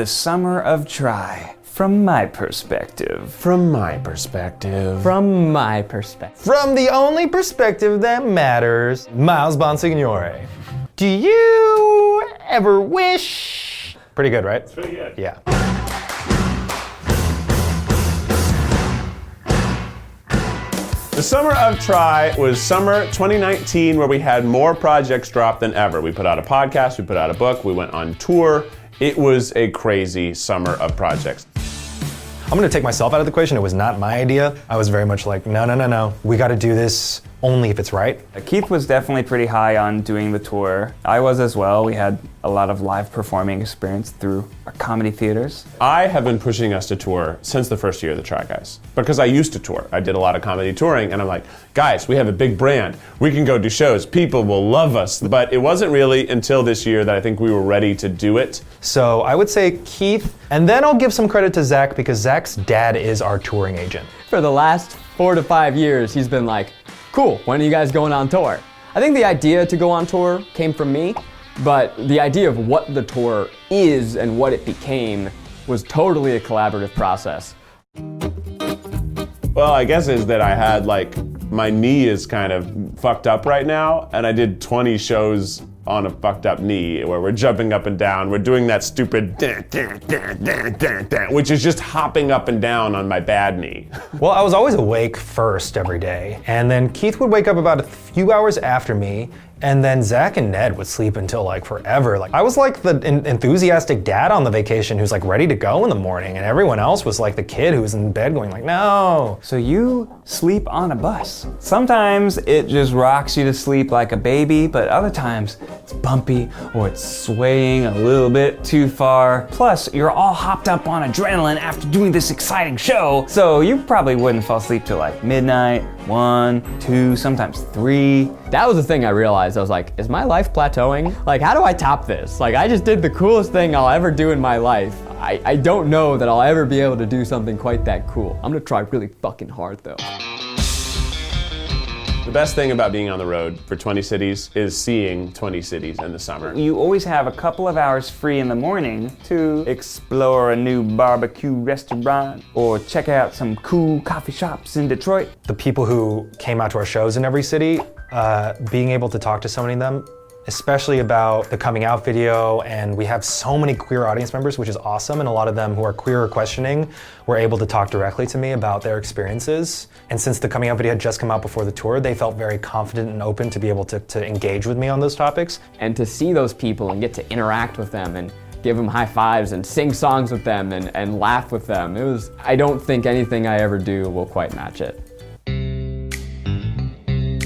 The summer of Try, from my perspective. From my perspective. From my perspective. From the only perspective that matters, Miles Bonsignore. Do you ever wish? Pretty good, right? It's pretty good. Yeah. The summer of Try was summer 2019, where we had more projects drop than ever. We put out a podcast, we put out a book, we went on tour. It was a crazy summer of projects. I'm gonna take myself out of the equation. It was not my idea. I was very much like, no. We gotta do this only if it's right. Keith was definitely pretty high on doing the tour. I was as well. We had a lot of live performing experience through our comedy theaters. I have been pushing us to tour since the first year of the Try Guys, because I used to tour. I did a lot of comedy touring, and I'm like, guys, we have a big brand. We can go do shows. People will love us. But it wasn't really until this year that I think we were ready to do it. So I would say Keith, and then I'll give some credit to Zach, because Zach's dad is our touring agent. For the last 4 to 5 years, he's been like, cool, when are you guys going on tour? I think the idea to go on tour came from me, but the idea of what the tour is and what it became was totally a collaborative process. Well, I guess is that I had my knee is kind of fucked up right now, and I did 20 shows on a fucked up knee where we're jumping up and down. We're doing that stupid which is just hopping up and down on my bad knee. Well, I was always awake first every day, and then Keith would wake up about a few hours after me, and then Zach and Ned would sleep until forever. I was like the enthusiastic dad on the vacation who's ready to go in the morning, and everyone else was like the kid who was in bed going no. So you sleep on a bus. Sometimes it just rocks you to sleep like a baby, but other times it's bumpy or it's swaying a little bit too far. Plus, you're all hopped up on adrenaline after doing this exciting show, so you probably wouldn't fall asleep till midnight, 1, 2, sometimes 3. That was the thing I realized. I was like, is my life plateauing? How do I top this? I just did the coolest thing I'll ever do in my life. I don't know that I'll ever be able to do something quite that cool. I'm gonna try really fucking hard though. The best thing about being on the road for 20 cities is seeing 20 cities in the summer. You always have a couple of hours free in the morning to explore a new barbecue restaurant or check out some cool coffee shops in Detroit. The people who came out to our shows in every city, being able to talk to so many of them, especially about the coming out video, and we have so many queer audience members, which is awesome, and a lot of them who are queer or questioning were able to talk directly to me about their experiences. And since the coming out video had just come out before the tour, they felt very confident and open to be able to engage with me on those topics. And to see those people and get to interact with them and give them high fives and sing songs with them and laugh with them, I don't think anything I ever do will quite match it.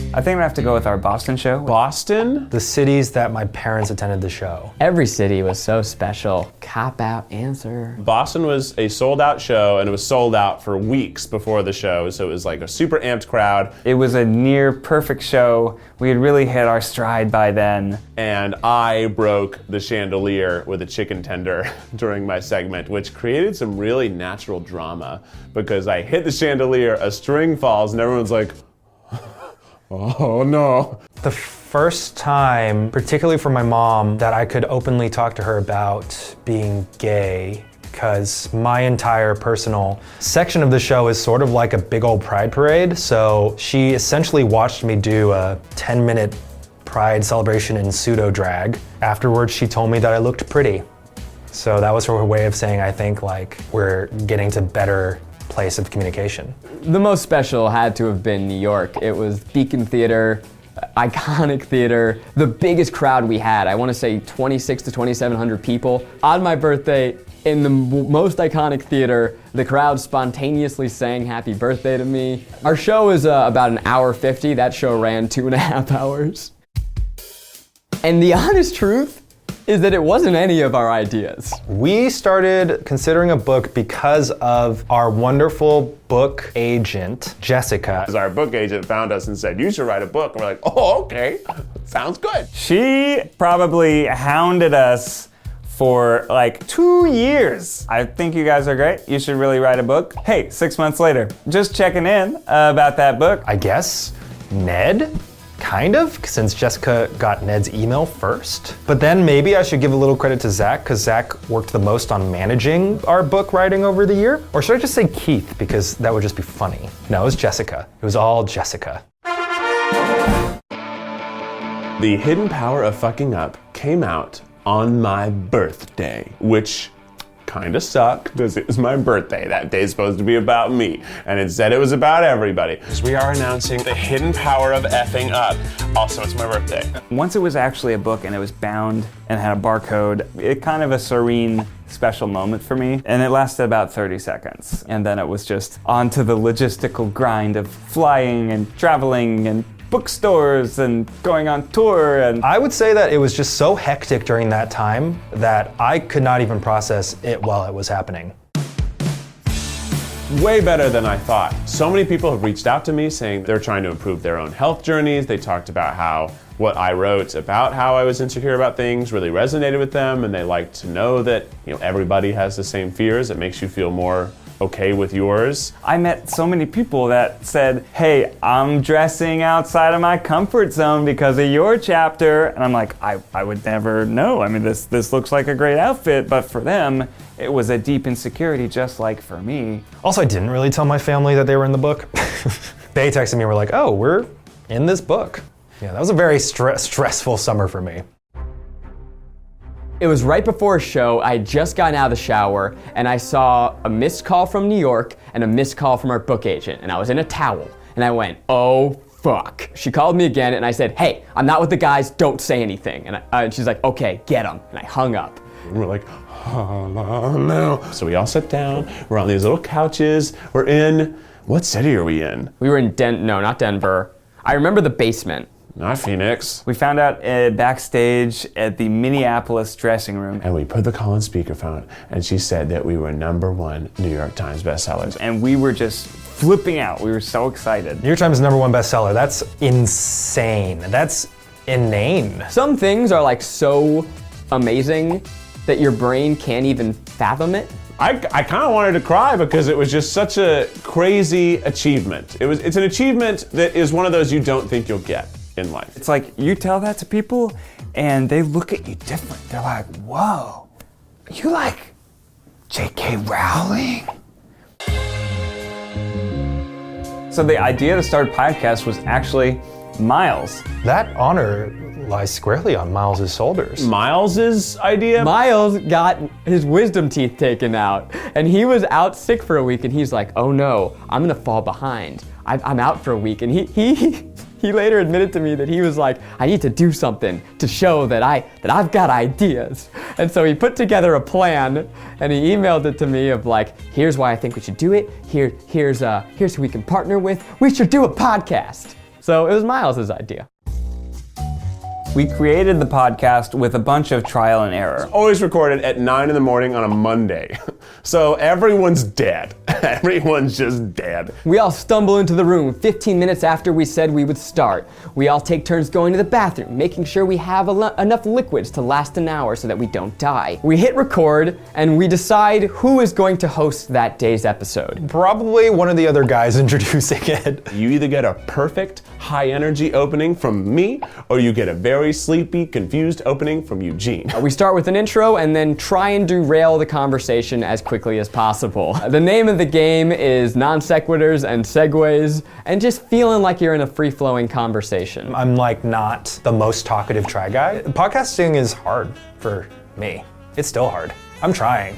I think I'm gonna have to go with our Boston show. Boston? The cities that my parents attended the show. Every city was so special. Cop out answer. Boston was a sold out show, and it was sold out for weeks before the show, so it was a super amped crowd. It was a near perfect show. We had really hit our stride by then. And I broke the chandelier with a chicken tender during my segment, which created some really natural drama, because I hit the chandelier, a string falls, and everyone's like, oh no. The first time, particularly for my mom, that I could openly talk to her about being gay, because my entire personal section of the show is sort of like a big old pride parade. So she essentially watched me do a 10-minute pride celebration in pseudo drag. Afterwards, she told me that I looked pretty. So that was her way of saying, I think we're getting to better place of communication. The most special had to have been New York. It was Beacon Theater, iconic theater, the biggest crowd we had. I want to say 2,600 to 2,700 people. On my birthday, in the most iconic theater, the crowd spontaneously sang happy birthday to me. Our show is about an hour 50. That show ran 2.5 hours. And the honest truth is that it wasn't any of our ideas. We started considering a book because of our wonderful book agent, Jessica. Our book agent found us and said, you should write a book. And we're like, oh, okay, sounds good. She probably hounded us for 2 years. I think you guys are great. You should really write a book. Hey, 6 months later, just checking in about that book. I guess Ned Kind of, since Jessica got Ned's email first. But then maybe I should give a little credit to Zach, because Zach worked the most on managing our book writing over the year. Or should I just say Keith, because that would just be funny. No, it was Jessica. It was all Jessica. The Hidden Power of Fucking Up came out on my birthday, which kind of sucked because it was my birthday. That day's supposed to be about me, and instead it was about everybody. Because we are announcing The Hidden Power of Effing Up. Also, it's my birthday. Once it was actually a book and it was bound and had a barcode, it kind of a serene, special moment for me. And it lasted about 30 seconds. And then it was just on to the logistical grind of flying and traveling and bookstores and going on tour. And I would say that it was just so hectic during that time that I could not even process it while it was happening. Way better than I thought. So many people have reached out to me saying they're trying to improve their own health journeys. They talked about how what I wrote about how I was insecure about things really resonated with them, and they like to know that, everybody has the same fears. It makes you feel more okay with yours. I met so many people that said, hey, I'm dressing outside of my comfort zone because of your chapter. And I'm like, I would never know. I mean, this looks like a great outfit, but for them, it was a deep insecurity just like for me. Also, I didn't really tell my family that they were in the book. They texted me and were like, oh, we're in this book. Yeah, that was a very stressful summer for me. It was right before a show. I had just gotten out of the shower and I saw a missed call from New York and a missed call from our book agent, and I was in a towel and I went, oh fuck. She called me again and I said, hey, I'm not with the guys, don't say anything. And she's like, okay, get him. And I hung up. And we're like, oh no. So we all sat down, we're on these little couches, we're in, what city are we in? We were in not Denver. I remember the basement. Not Phoenix. We found out backstage at the Minneapolis dressing room. And we put the call on speakerphone, and she said that we were #1 New York Times bestsellers. And we were just flipping out. We were so excited. New York Times #1 bestseller. That's insane. That's inane. Some things are like so amazing that your brain can't even fathom it. I kind of wanted to cry because it was just such a crazy achievement. It's an achievement that is one of those you don't think you'll get in life. It's like you tell that to people and they look at you different. They're like, whoa, you like J.K. Rowling? So the idea to start a podcast was actually Miles. That honor lies squarely on Miles's shoulders. Miles's idea? Miles got his wisdom teeth taken out and he was out sick for a week and he's like, oh no, I'm gonna fall behind. I'm out for a week. And he later admitted to me that he was like, I need to do something to show that I've got ideas. And so he put together a plan and he emailed it to me of like, here's why I think we should do it. Here's who we can partner with. We should do a podcast. So it was Miles's idea. We created the podcast with a bunch of trial and error. Always recorded at 9 in the morning on a Monday. So everyone's dead. Everyone's just dead. We all stumble into the room 15 minutes after we said we would start. We all take turns going to the bathroom, making sure we have enough liquids to last an hour so that we don't die. We hit record and we decide who is going to host that day's episode. Probably one of the other guys introducing it. You either get a perfect, high energy opening from me, or you get a very sleepy, confused opening from Eugene. We start with an intro and then try and derail the conversation as quickly as possible. The name of the game is non sequiturs and segues, and just feeling like you're in a free-flowing conversation. I'm like not the most talkative try guy. Podcasting is hard for me. It's still hard. I'm trying.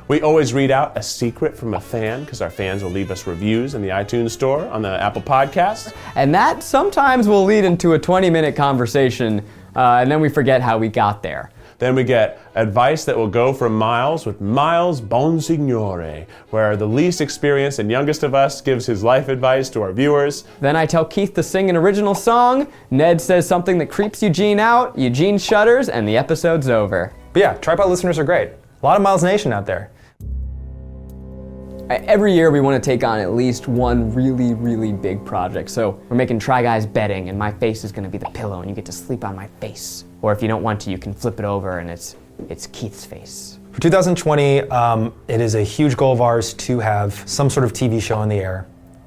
We always read out a secret from a fan because our fans will leave us reviews in the iTunes store on the Apple Podcast. And that sometimes will lead into a 20-minute conversation, and then we forget how we got there. Then we get advice that will go from Miles with Miles Bonsignore, where the least experienced and youngest of us gives his life advice to our viewers. Then I tell Keith to sing an original song, Ned says something that creeps Eugene out, Eugene shudders, and the episode's over. But yeah, Tripod listeners are great. A lot of Miles Nation out there. Every year we want to take on at least one really, really big project. So we're making Try Guys bedding, and my face is going to be the pillow, and you get to sleep on my face. Or if you don't want to, you can flip it over, and it's Keith's face. For 2020, it is a huge goal of ours to have some sort of TV show on the air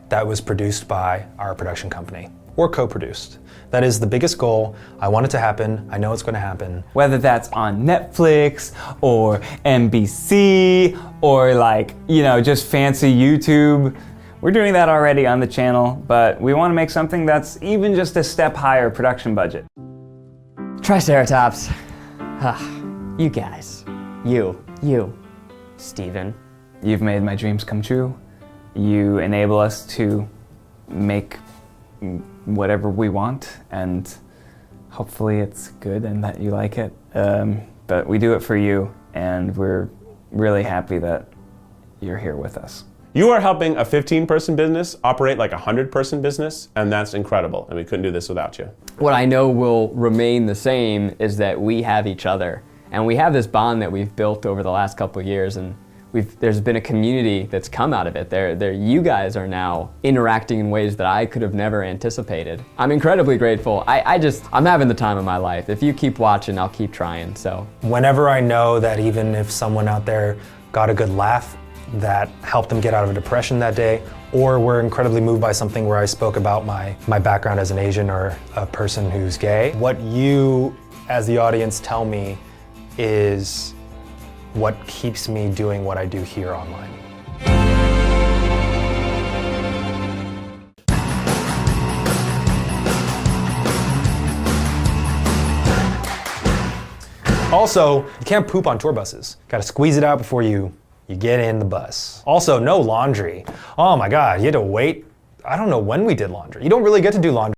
that was produced by our production company. or co-produced. That is the biggest goal. I want it to happen. I know it's going to happen. Whether that's on Netflix or NBC or just fancy YouTube. We're doing that already on the channel, but we want to make something that's even just a step higher production budget. Triceratops. You guys. You. Steven. You've made my dreams come true. You enable us to make whatever we want, and hopefully it's good and that you like it. But we do it for you, and we're really happy that you're here with us. You are helping a 15-person business operate like a 100-person business, and that's incredible, and we couldn't do this without you. What I know will remain the same is that we have each other, and we have this bond that we've built over the last couple of years, and there's been a community that's come out of it. You guys are now interacting in ways that I could have never anticipated. I'm incredibly grateful. I'm having the time of my life. If you keep watching, I'll keep trying, so. Whenever I know that even if someone out there got a good laugh that helped them get out of a depression that day, or were incredibly moved by something where I spoke about my background as an Asian or a person who's gay, what you as the audience tell me is what keeps me doing what I do here online. Also, you can't poop on tour buses. Gotta squeeze it out before you get in the bus. Also, no laundry. Oh my God, you had to wait. I don't know when we did laundry. You don't really get to do laundry